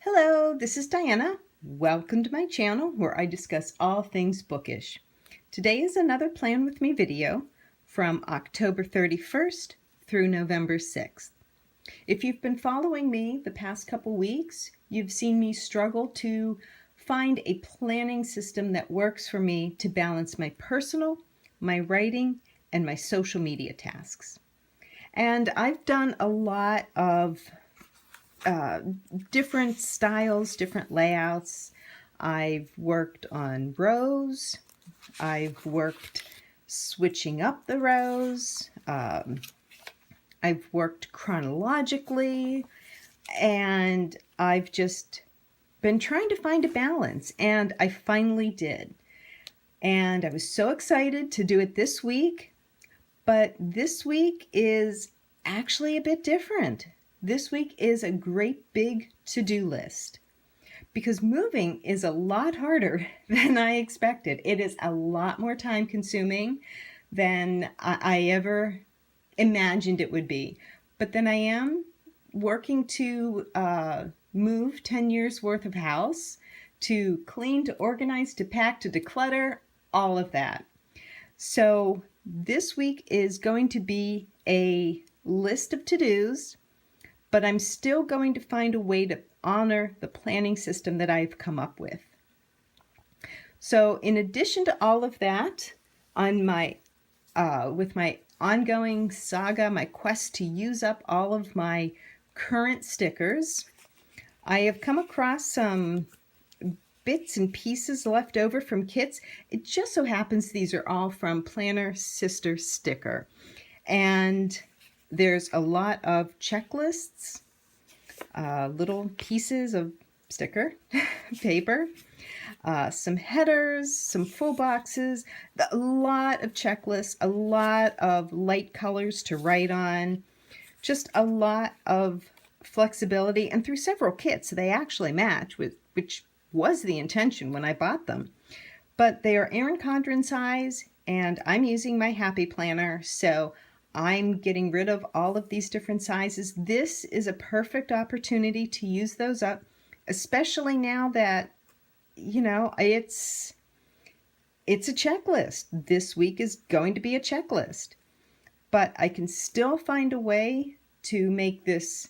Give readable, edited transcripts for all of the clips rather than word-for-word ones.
Hello, this is Diana. Welcome to my channel where I discuss all things bookish. Today is another Plan With Me video from October 31st through November 6th. If you've been following me the past couple weeks, you've seen me struggle to find a planning system that works for me to balance my personal, my writing, and my social media tasks. And I've done a lot of different styles, different layouts. I've worked on rows. I've worked switching up the rows. I've worked chronologically, and I've just been trying to find a balance, and I finally did. And I was so excited to do it this week, but this week is actually a bit different. This week is a great big to-do list because moving is a lot harder than I expected. It is a lot more time consuming than I ever imagined it would be. But then I am working to move 10 years worth of house, to clean, to organize, to pack, to declutter, all of that. So this week is going to be a list of to-dos, but I'm still going to find a way to honor the planning system that I've come up with. So in addition to all of that, on my with my ongoing saga, my quest to use up all of my current stickers, I have come across some bits and pieces left over from kits. It just so happens these are all from Planner Sister Sticker. And there's a lot of checklists, little pieces of sticker paper, some headers, some full boxes, a lot of checklists, a lot of light colors to write on, just a lot of flexibility, and through several kits they actually match, which was the intention when I bought them. But they are Erin Condren size, and I'm using my Happy Planner, so I'm getting rid of all of these different sizes. This is a perfect opportunity to use those up, especially now that, you know, it's a checklist. This week is going to be a checklist. But I can still find a way to make this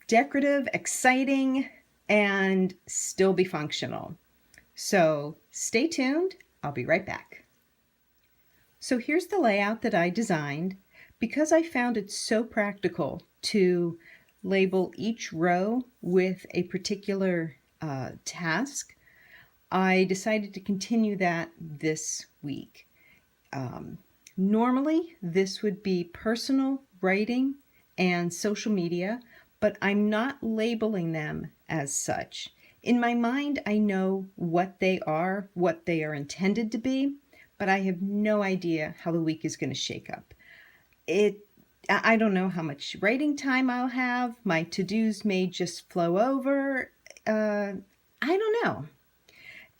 decorative, exciting, and still be functional. So stay tuned. I'll be right back. So here's the layout that I designed. Because I found it so practical to label each row with a particular task, I decided to continue that this week. Normally, this would be personal, writing, and social media, but I'm not labeling them as such. In my mind, I know what they are intended to be, but I have no idea how the week is going to shake up. I don't know how much writing time I'll have. My to-dos may just flow over. I don't know.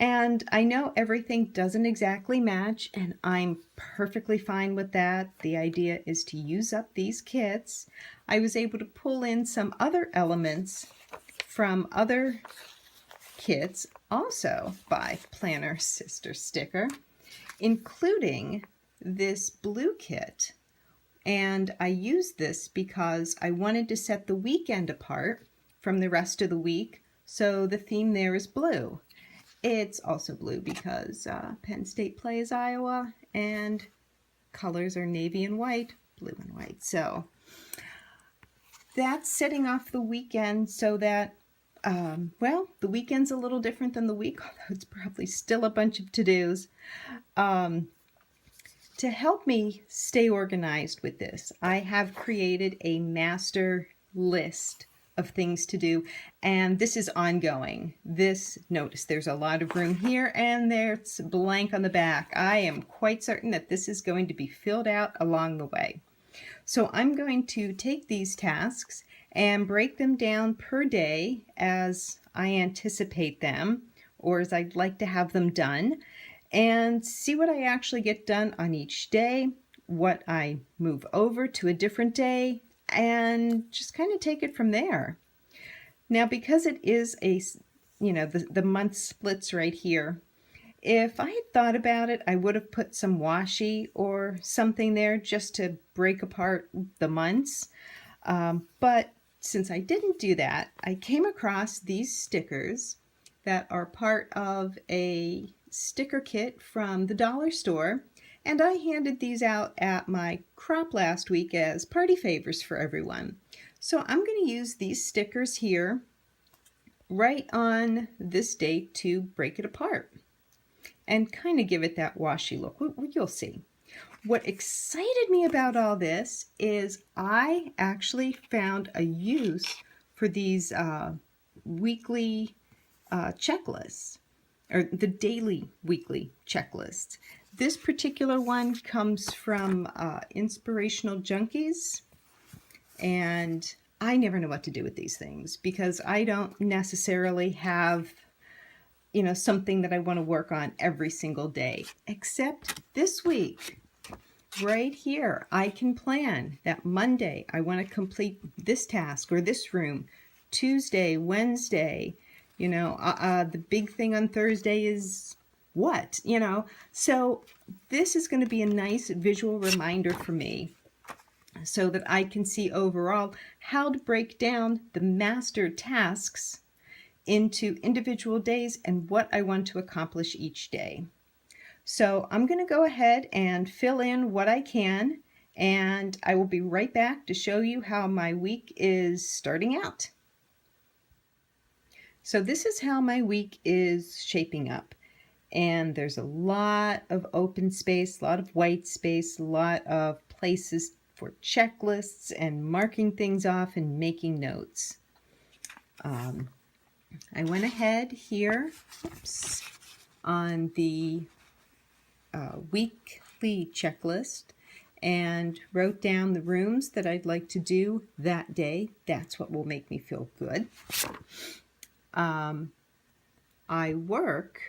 And I know everything doesn't exactly match, and I'm perfectly fine with that. The idea is to use up these kits. I was able to pull in some other elements from other kits, also by Planner Sister Sticker, including this blue kit. And I used this because I wanted to set the weekend apart from the rest of the week, so the theme there is blue. It's also blue because Penn State plays Iowa, and colors are navy and white, blue and white. So that's setting off the weekend so that, well, the weekend's a little different than the week, although it's probably still a bunch of to-dos. To help me stay organized with this, I have created a master list of things to do, and this is ongoing. Notice there's a lot of room here, and there's blank on the back. I am quite certain that this is going to be filled out along the way. So I'm going to take these tasks and break them down per day as I anticipate them, or as I'd like to have them done, and see what I actually get done on each day, what I move over to a different day, and just kind of take it from there. Now, because it is the month splits right here, if I had thought about it, I would have put some washi or something there just to break apart the months. But since I didn't do that, I came across these stickers that are part of a sticker kit from the dollar store, and I handed these out at my crop last week as party favors for everyone. So I'm going to use these stickers here right on this date to break it apart and kind of give it that washi look. You'll see. What excited me about all this is I actually found a use for these weekly checklists, or the daily weekly checklists. This particular one comes from Inspirational Junkies, and I never know what to do with these things because I don't necessarily have something that I want to work on every single day, except this week. Right here, I can plan that Monday I want to complete this task or this room. Tuesday, Wednesday, the big thing on Thursday is what, So this is going to be a nice visual reminder for me so that I can see overall how to break down the master tasks into individual days and what I want to accomplish each day. So I'm going to go ahead and fill in what I can, and I will be right back to show you how my week is starting out. So this is how my week is shaping up. And there's a lot of open space, a lot of white space, a lot of places for checklists and marking things off and making notes. I went ahead here on the weekly checklist and wrote down the rooms that I'd like to do that day. That's what will make me feel good. I work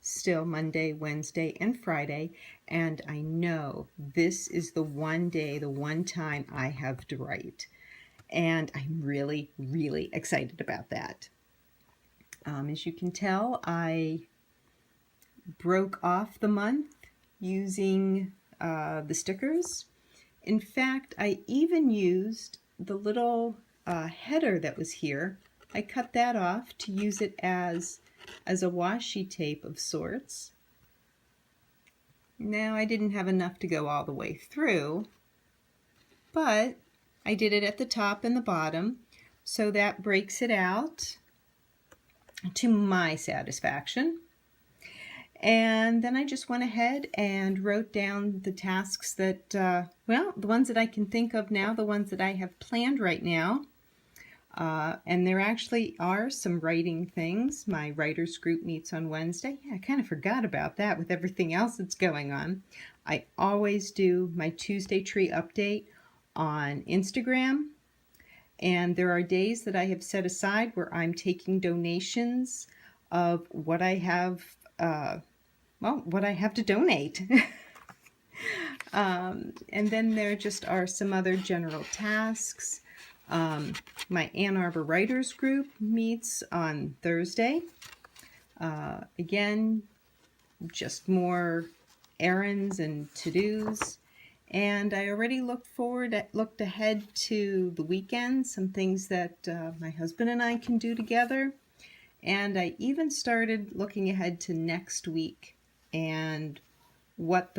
still Monday, Wednesday, and Friday, and I know this is the one day, the one time I have to write. And I'm really, really excited about that. As you can tell, I broke off the month using the stickers. In fact, I even used the little header that was here. I cut that off to use it as a washi tape of sorts. Now, I didn't have enough to go all the way through, but I did it at the top and the bottom, so that breaks it out to my satisfaction. And then I just went ahead and wrote down the tasks that, the ones that I can think of now, the ones that I have planned right now. And there actually are some writing things. My writers group meets on Wednesday. Yeah, I kind of forgot about that with everything else that's going on. I always do my Tuesday tree update on Instagram. And there are days that I have set aside where I'm taking donations of what I have, what I have to donate. And then there just are some other general tasks. My Ann Arbor Writers Group meets on Thursday. Again, just more errands and to-dos. And I already looked ahead to the weekend, some things that my husband and I can do together. And I even started looking ahead to next week and what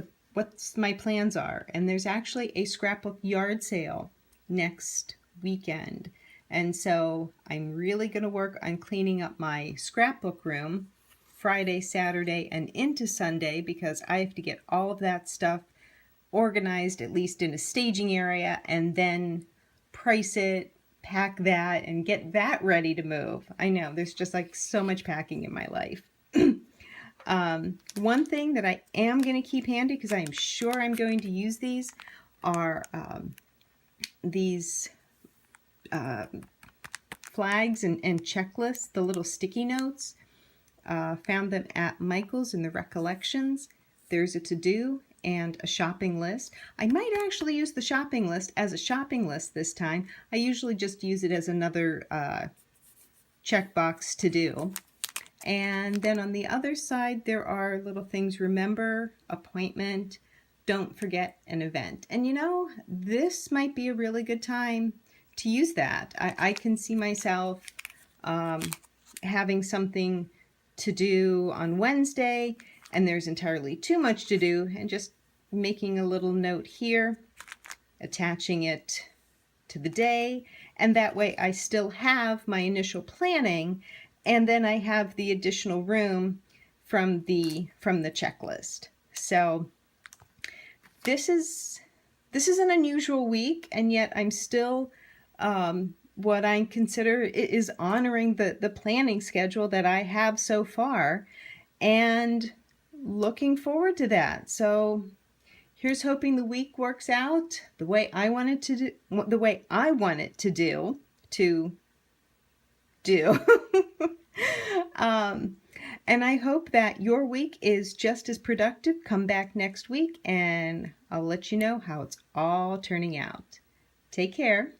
my plans are. And there's actually a scrapbook yard sale next weekend. And so I'm really going to work on cleaning up my scrapbook room Friday, Saturday, and into Sunday, because I have to get all of that stuff organized, at least in a staging area, and then price it, pack that, and get that ready to move. I know, there's just like so much packing in my life. One thing that I am going to keep handy, because I am sure I'm going to use these, are these flags and checklists, the little sticky notes. Found them at Michael's in the Recollections. There's a to-do and a shopping list. I might actually use the shopping list as a shopping list this time. I usually just use it as another checkbox to do. And then on the other side, there are little things: remember, appointment, don't forget, an event. And you know, this might be a really good time to use that. I can see myself having something to do on Wednesday, and there's entirely too much to do, and just making a little note here, attaching it to the day, and that way I still have my initial planning, and then I have the additional room from the checklist. So this is an unusual week, and yet I'm still what I consider is honoring the planning schedule that I have so far, and looking forward to that. So here's hoping the week works out the way I want it to do, the way I want it to do. And I hope that your week is just as productive. Come back next week and I'll let you know how it's all turning out. Take care.